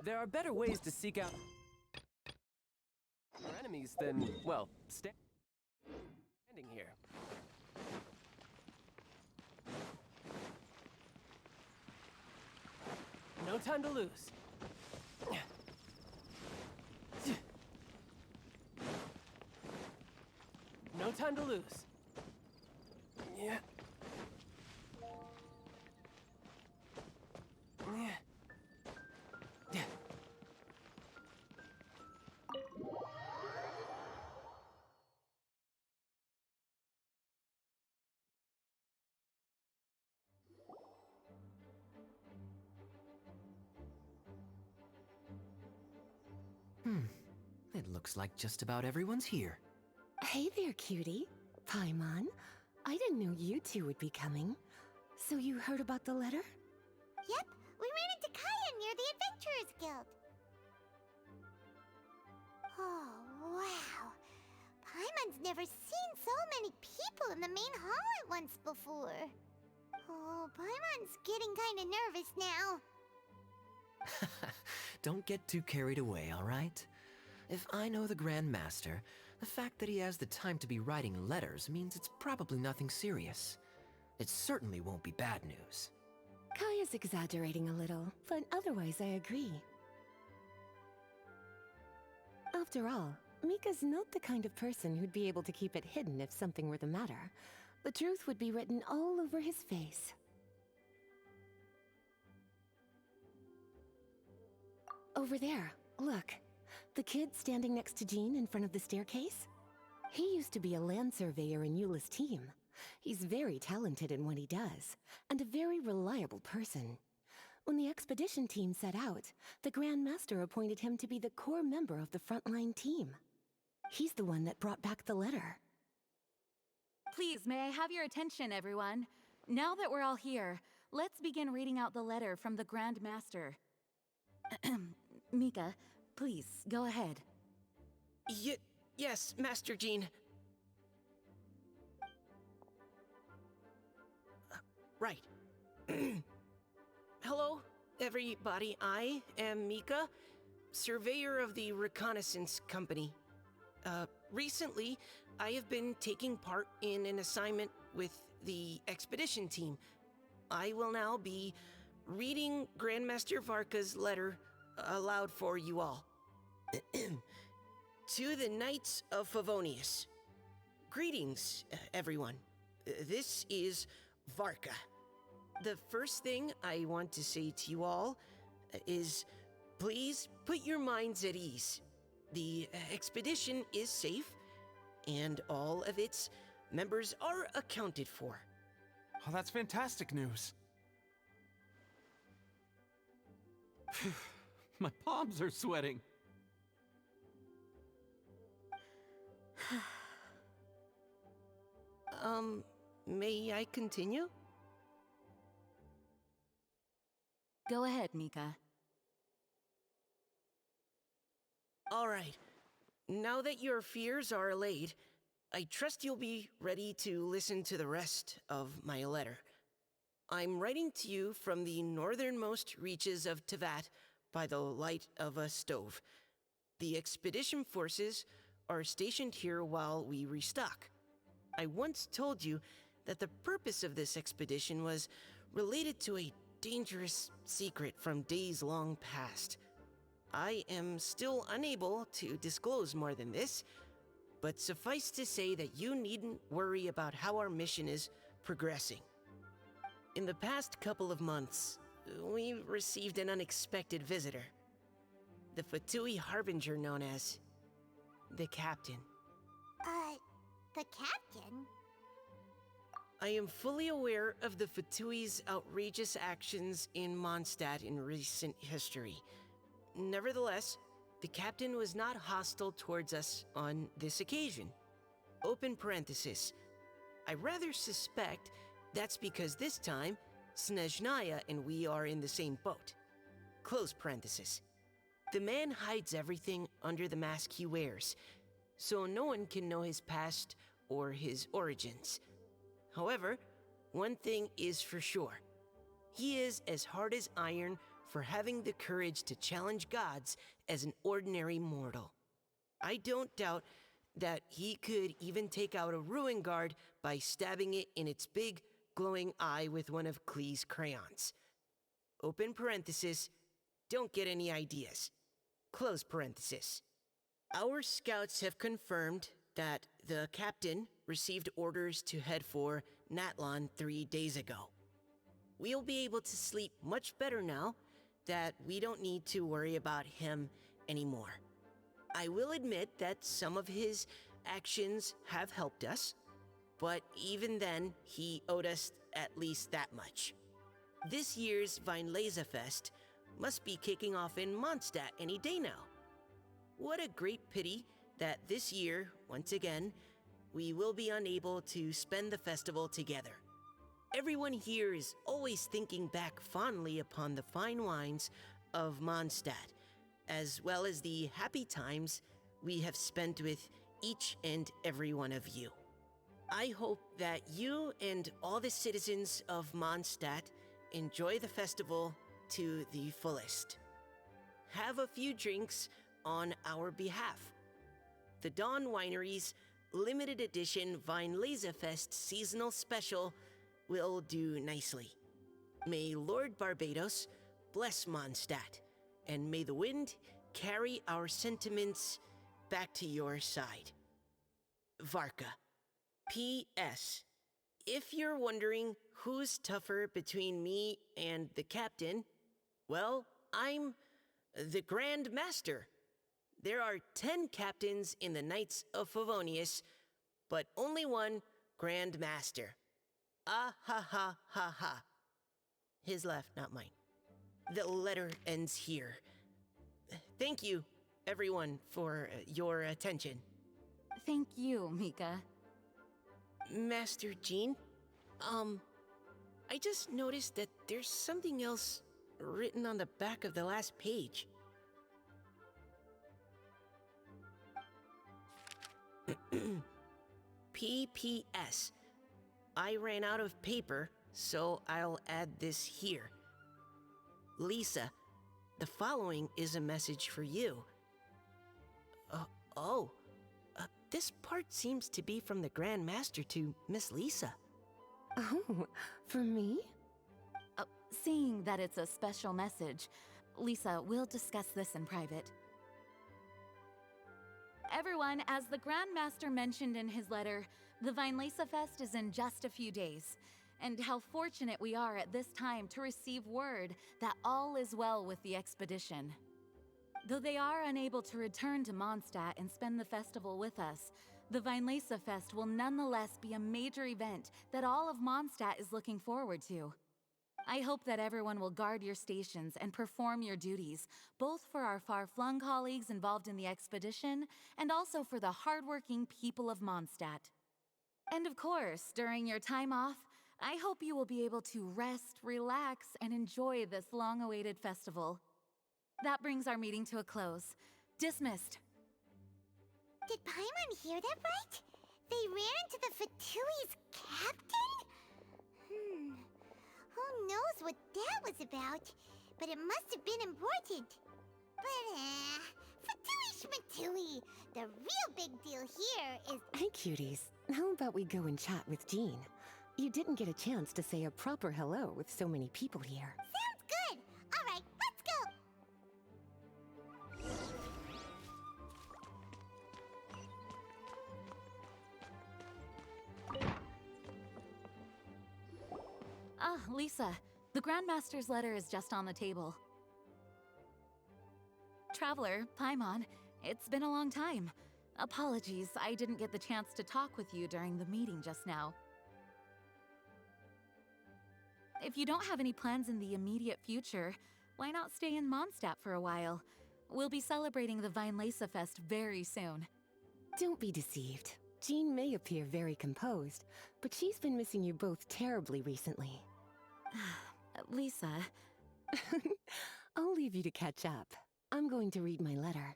there are better ways to seek out our enemies than, well, standing here. No time to lose. No time to lose. Yeah. It looks like just about everyone's here. Hey there, cutie. Paimon. I didn't know you two would be coming. So you heard about the letter? Yep, we ran into Kaya near the Adventurers Guild. Oh, wow. Paimon's never seen so many people in the main hall at once before. Oh, Paimon's getting kinda nervous now. Don't get too carried away, alright? If I know the Grand Master, the fact that he has the time to be writing letters means it's probably nothing serious. It certainly won't be bad news. Kaya's exaggerating a little, but otherwise I agree. After all, Mika's not the kind of person who'd be able to keep it hidden if something were the matter. The truth would be written all over his face. Over there, look. The kid standing next to Jean in front of the staircase? He used to be a land surveyor in Eula's team. He's very talented in what he does, and a very reliable person. When the expedition team set out, the Grand Master appointed him to be the core member of the frontline team. He's the one that brought back the letter. Please, may I have your attention, everyone? Now that we're all here, let's begin reading out the letter from the Grand Master. Mika, please, go ahead. Yes, Master Jean. Right. Hello, everybody. I am Mika, surveyor of the Reconnaissance Company. Recently, I have been taking part in an assignment with the expedition team. I will now be reading Grandmaster Varka's letter aloud for you all. To the Knights of Favonius. Greetings, everyone. This is Varka. The first thing I want to say to you all is please put your minds at ease. The expedition is safe, and all of its members are accounted for. Oh, that's fantastic news. My palms are sweating. May I continue? Go ahead, Mika. All right. Now that your fears are allayed, I trust you'll be ready to listen to the rest of my letter. I'm writing to you from the northernmost reaches of Teyvat by the light of a stove. The expedition forces are stationed here while we restock. I once told you that the purpose of this expedition was related to a dangerous secret from days long past. I am still unable to disclose more than this, but suffice to say that you needn't worry about how our mission is progressing. In the past couple of months, we received an unexpected visitor. The Fatui harbinger known as the Captain. The Captain? I am fully aware of the Fatui's outrageous actions in Mondstadt in recent history. Nevertheless, the Captain was not hostile towards us on this occasion. Open parenthesis. I rather suspect that's because this time, Snezhnaya and we are in the same boat. Close parenthesis. The man hides everything under the mask he wears, so no one can know his past or his origins. However, one thing is for sure. He is as hard as iron for having the courage to challenge gods as an ordinary mortal. I don't doubt that he could even take out a ruin guard by stabbing it in its big, glowing eye with one of Klee's crayons. Open parenthesis, don't get any ideas. Close parenthesis. Our scouts have confirmed that the captain received orders to head for Natlon 3 days ago. We'll be able to sleep much better now that we don't need to worry about him anymore. I will admit that some of his actions have helped us, but even then, he owed us at least that much. This year's Fest must be kicking off in Mondstadt any day now. What a great pity that this year, once again, we will be unable to spend the festival together. Everyone here is always thinking back fondly upon the fine wines of Mondstadt, as well as the happy times we have spent with each and every one of you. I hope that you and all the citizens of Mondstadt enjoy the festival to the fullest. Have a few drinks on our behalf. The Dawn Winery's limited edition Fest seasonal special will do nicely. May Lord Barbados bless Mondstadt, and may the wind carry our sentiments back to your side. Varka. P.S. If you're wondering who's tougher between me and the captain, well, I'm the Grand Master. There are 10 captains in the Knights of Favonius, but only one Grand Master. Ah ha ha ha ha. His left, not mine. The letter ends here. Thank you, everyone, for your attention. Thank you, Mika. Master Jean, I just noticed that there's something else written on the back of the last page. PPS. I ran out of paper, so I'll add this here. Lisa, the following is a message for you. This part seems to be from the Grand Master to Miss Lisa. Oh, for me? Seeing that it's a special message, Lisa, we'll discuss this in private. Everyone, as the Grand Master mentioned in his letter, the Fest is in just a few days. And how fortunate we are at this time to receive word that all is well with the expedition. Though they are unable to return to Mondstadt and spend the festival with us, the Fest will nonetheless be a major event that all of Mondstadt is looking forward to. I hope that everyone will guard your stations and perform your duties, both for our far-flung colleagues involved in the expedition and also for the hardworking people of Mondstadt. And of course, during your time off, I hope you will be able to rest, relax, and enjoy this long-awaited festival. That brings our meeting to a close. Dismissed. Did Paimon hear that right? They ran into the Fatui's captain? Who knows what that was about? But it must have been important. But, Fatui Schmatui! The real big deal here is... Hey, cuties. How about we go and chat with Jean? You didn't get a chance to say a proper hello with so many people here. Sounds good! Alright, let's go! Ah, Lisa, the Grandmaster's letter is just on the table. Traveler, Paimon, it's been a long time. Apologies, I didn't get the chance to talk with you during the meeting just now. If you don't have any plans in the immediate future, why not stay in Mondstadt for a while? We'll be celebrating the Fest very soon. Don't be deceived. Jean may appear very composed, but she's been missing you both terribly recently. Lisa... I'll leave you to catch up. I'm going to read my letter.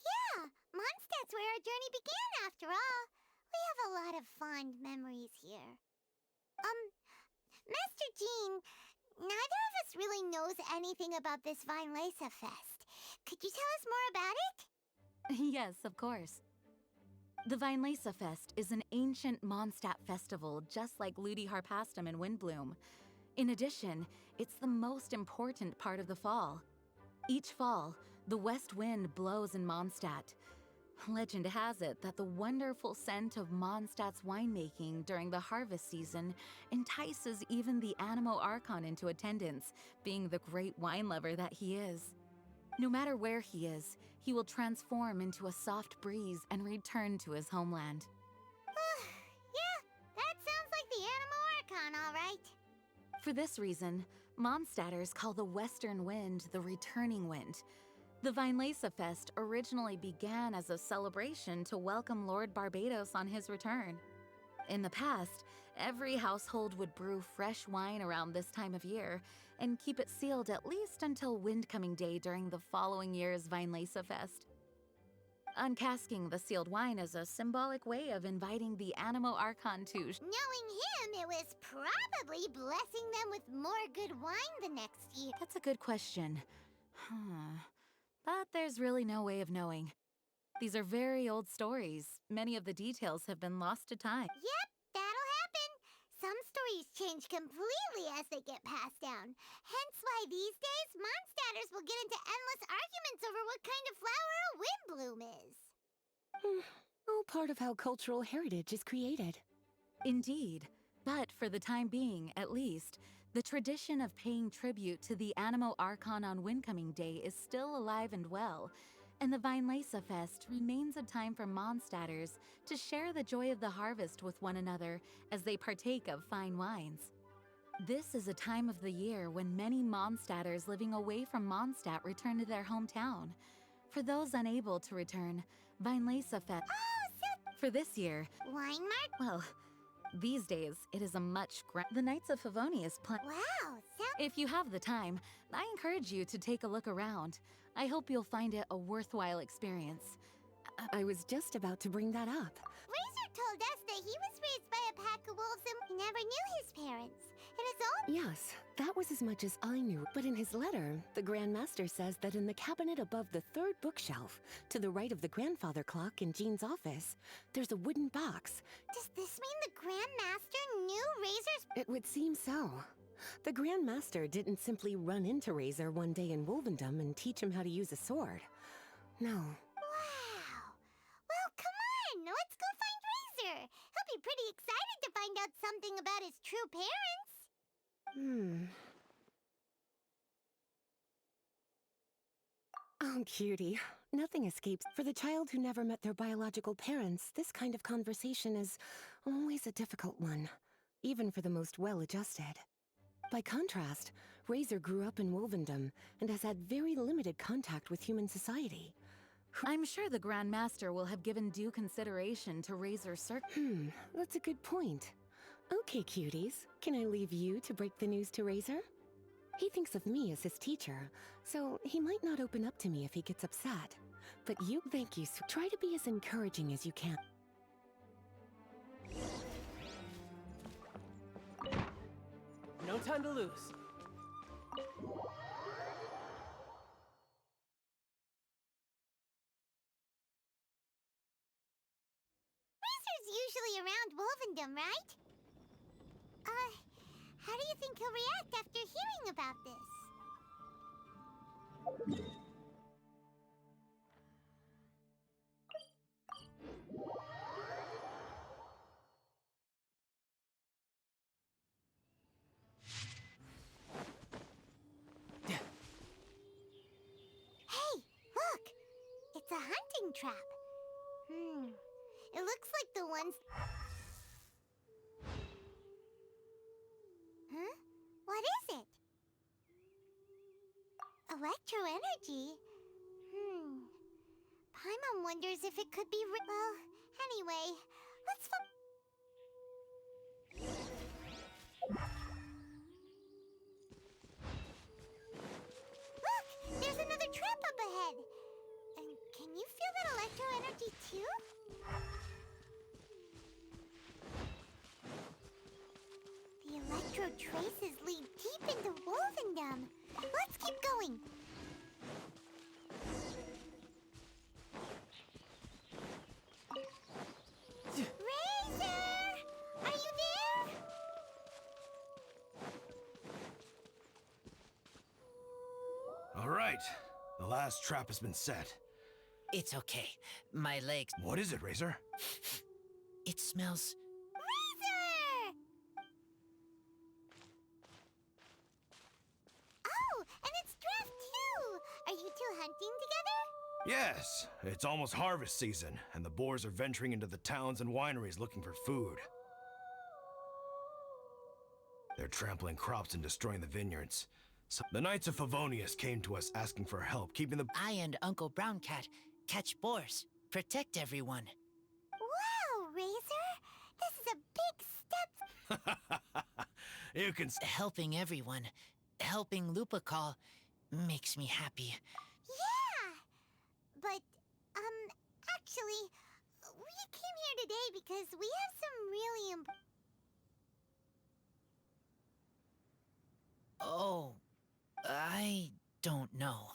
Yeah, Mondstadt's where our journey began after all. We have a lot of fond memories here. Master Jean, neither of us really knows anything about this Vinelesa Fest. Could you tell us more about it? Yes, of course. The Vinelesa Fest is an ancient Mondstadt festival just like Ludi Harpastum and Windbloom. In addition, it's the most important part of the fall. Each fall, the west wind blows in Mondstadt. Legend has it that the wonderful scent of Mondstadt's winemaking during the harvest season entices even the Animo Archon into attendance, being the great wine lover that he is. No matter where he is, he will transform into a soft breeze and return to his homeland. Yeah, that sounds like the Animo Archon, all right. For this reason, Mondstadters call the western wind the returning wind. The Vinelesa Fest originally began as a celebration to welcome Lord Barbados on his return. In the past, every household would brew fresh wine around this time of year and keep it sealed at least until Windcoming Day during the following year's Vinelesa Fest. Uncasking the sealed wine is a symbolic way of inviting the Animo Archon to... Knowing him, it was probably blessing them with more good wine the next year. That's a good question. But there's really no way of knowing. These are very old stories. Many of the details have been lost to time. Yep, that'll happen. Some stories change completely as they get passed down. Hence why these days, Mondstatters will get into endless arguments over what kind of flower a windbloom is. All part of how cultural heritage is created. Indeed. But for the time being, at least, the tradition of paying tribute to the Animo Archon on Windcoming Day is still alive and well, and the Vinelesa Fest remains a time for Mondstatters to share the joy of the harvest with one another as they partake of fine wines. This is a time of the year when many Mondstatters living away from Mondstadt return to their hometown. For those unable to return, Vinelesa Fest... For this year... Wine Mart? Well... These days, it is a much The Knights of Favonius plan. Wow, If you have the time, I encourage you to take a look around. I hope you'll find it a worthwhile experience. I was just about to bring that up. Razor told us that he was raised by a pack of wolves and he never knew his parents. And his own... Yes, that was as much as I knew. But in his letter, the Grand Master says that in the cabinet above the third bookshelf, to the right of the grandfather clock in Jean's office, there's a wooden box. Does this mean the Grand Master knew Razor's... It would seem so. The Grand Master didn't simply run into Razor one day in Wolvendom and teach him how to use a sword. No. Wow. Well, come on, let's go find Razor. He'll be pretty excited to find out something about his true parents. Oh, cutie. Nothing escapes. For the child who never met their biological parents, this kind of conversation is always a difficult one, even for the most well-adjusted. By contrast, Razor grew up in Wolvendom and has had very limited contact with human society. I'm sure the Grand Master will have given due consideration to Razor's That's a good point. Okay, cuties. Can I leave you to break the news to Razor? He thinks of me as his teacher, so he might not open up to me if he gets upset. But you, thank you, try to be as encouraging as you can. No time to lose. Razor's usually around Wolvendom, right? How do you think he'll react after hearing about this? Hey, look! It's a hunting trap. It looks like the ones... Huh? What is it? Electro-energy? Paimon wonders if it could be well, anyway, let's Look! There's another trap up ahead! And can you feel that electro-energy too? The ancestral traces lead deep into Wolvendom. Let's keep going. Razor! Are you there? All right. The last trap has been set. It's okay. My legs. What is it, Razor? It smells. Razor! Oh, and it's Draft too! Are you two hunting together? Yes. It's almost harvest season, and the boars are venturing into the towns and wineries looking for food. They're trampling crops and destroying the vineyards. So the Knights of Favonius came to us asking for help keeping the... I and Uncle Brown Cat catch boars, protect everyone. Wow, Razor! This is a big step. You can... Helping everyone, helping Lupercal makes me happy. Yeah! But, actually, we came here today because we have some really Oh, I don't know.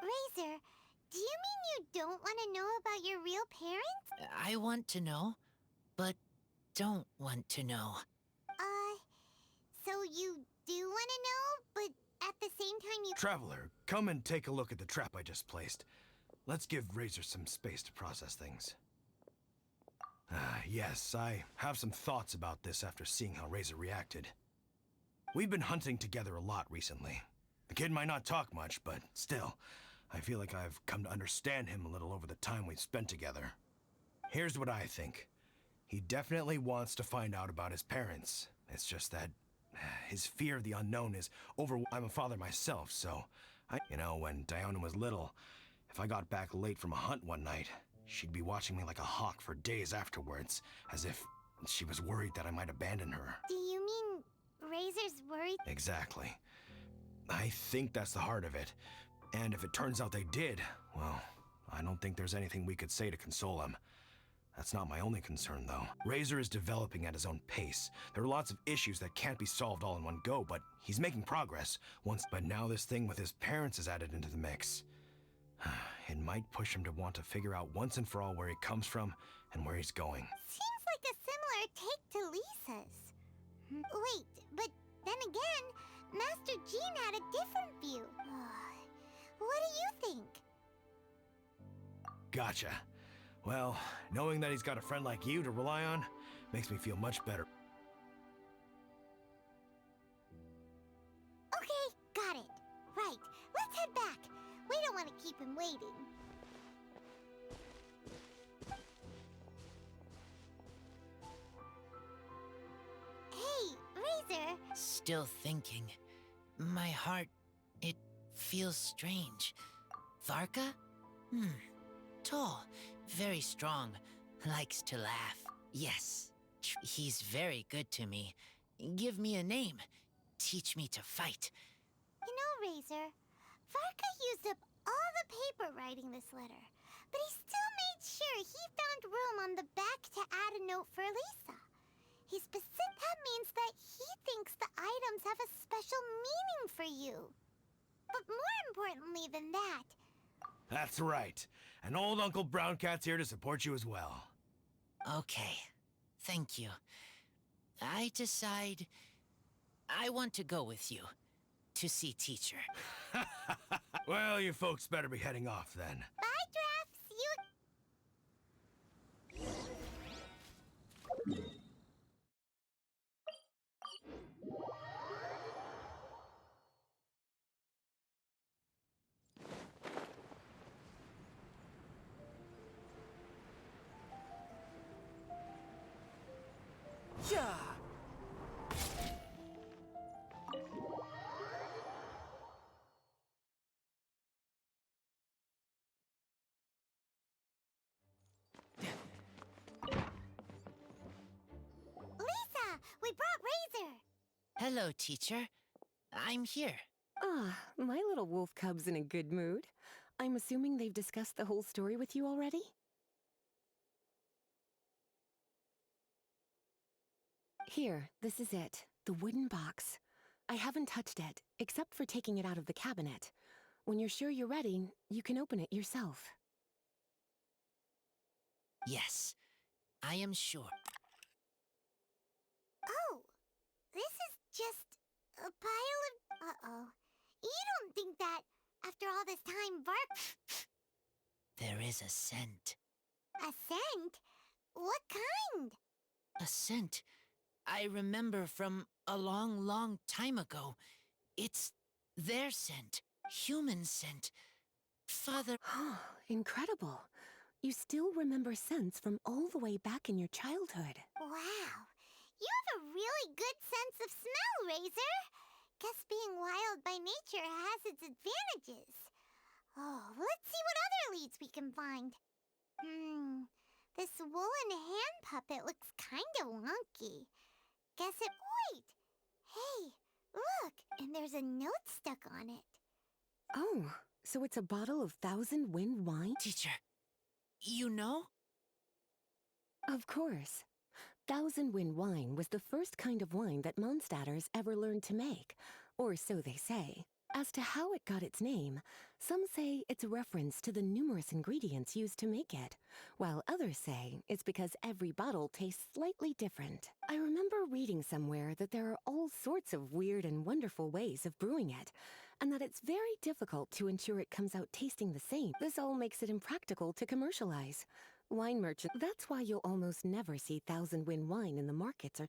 Razor, do you mean you don't want to know about your real parents? I want to know, but don't want to know. So you do want to know, but at the same time you... Traveler, come and take a look at the trap I just placed. Let's give Razor some space to process things. Yes, I have some thoughts about this after seeing how Razor reacted. We've been hunting together a lot recently. The kid might not talk much, but still, I feel like I've come to understand him a little over the time we've spent together. Here's what I think. He definitely wants to find out about his parents. It's just that his fear of the unknown is I'm a father myself, so when Diana was little, if I got back late from a hunt one night, she'd be watching me like a hawk for days afterwards, as if she was worried that I might abandon her. Do you mean Razor's worried? Exactly. I think that's the heart of it. And if it turns out they did, well, I don't think there's anything we could say to console him. That's not my only concern, though. Razor is developing at his own pace. There are lots of issues that can't be solved all in one go, but he's making progress. But now this thing with his parents is added into the mix. It might push him to want to figure out once and for all where he comes from and where he's going. Seems like a similar take to Lisa's. Wait, but then again, Master Jean had a different view. What do you think? Gotcha. Well, knowing that he's got a friend like you to rely on makes me feel much better. Okay, got it. Right, let's head back. We don't want to keep him waiting. Hey, Razor! Still thinking. My heart, it feels strange. Varka? Tall, very strong, likes to laugh. Yes, he's very good to me. Give me a name. Teach me to fight. You know, Razor, Varka used up all the paper writing this letter, but he still made sure he found room on the back to add a note for Lisa. That means that he thinks the items have a special meaning for you. But more importantly than that... That's right. And old Uncle Brown Cat's here to support you as well. Okay, thank you. I decide I want to go with you to see teacher. Well, you folks better be heading off then. Bye, Drafts. Yeah. Lisa, we brought Razor. Hello, teacher. I'm here. Ah, my little wolf cub's in a good mood. I'm assuming they've discussed the whole story with you already? Here, this is it. The wooden box. I haven't touched it, except for taking it out of the cabinet. When you're sure you're ready, you can open it yourself. Yes, I am sure. Oh, this is just a pile of... Uh-oh. You don't think that, after all this time, There is a scent. A scent? What kind? A scent I remember from a long, long time ago. It's their scent. Human scent. Father... Incredible. You still remember scents from all the way back in your childhood. Wow. You have a really good sense of smell, Razor. Guess being wild by nature has its advantages. Oh, let's see what other leads we can find. This woolen hand puppet looks kinda wonky. Guess it... Wait! Hey, look! And there's a note stuck on it. Oh, so it's a bottle of Thousand Wind wine? Teacher, you know? Of course. Thousand Wind wine was the first kind of wine that Mondstadters ever learned to make, or so they say. As to how it got its name, some say it's a reference to the numerous ingredients used to make it, while others say it's because every bottle tastes slightly different. I remember reading somewhere that there are all sorts of weird and wonderful ways of brewing it, and that it's very difficult to ensure it comes out tasting the same. This all makes it impractical to commercialize. Wine merchants, that's why you'll almost never see Thousand Wind wine in the markets or...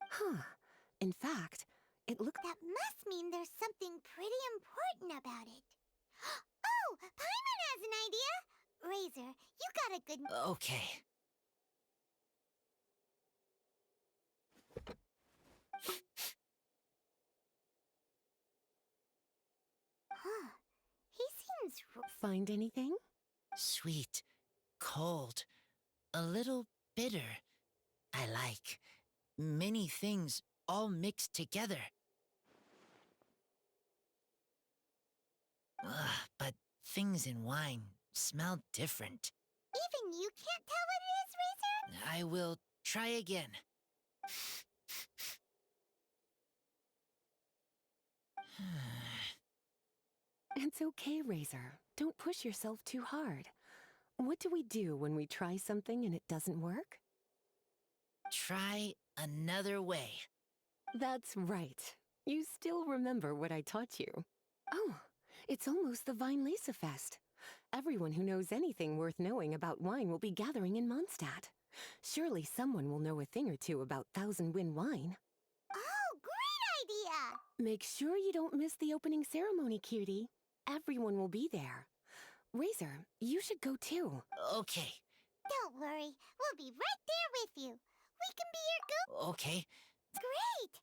In fact, it looks... That must mean there's something pretty important about it. Oh, Paimon has an idea! Razor, you got a good... Okay. Huh. He seems... Find anything? Sweet, cold, a little bitter. I like many things all mixed together. But things in wine smell different. Even you can't tell what it is, Razor? I will try again. It's okay, Razor. Don't push yourself too hard. What do we do when we try something and it doesn't work? Try another way. That's right. You still remember what I taught you. Oh, it's almost the Vinelancer Fest. Everyone who knows anything worth knowing about wine will be gathering in Mondstadt. Surely someone will know a thing or two about Thousand Wind wine. Oh, great idea! Make sure you don't miss the opening ceremony, cutie. Everyone will be there. Razor, you should go too. Okay. Don't worry, we'll be right there with you. We can be your Okay. Great!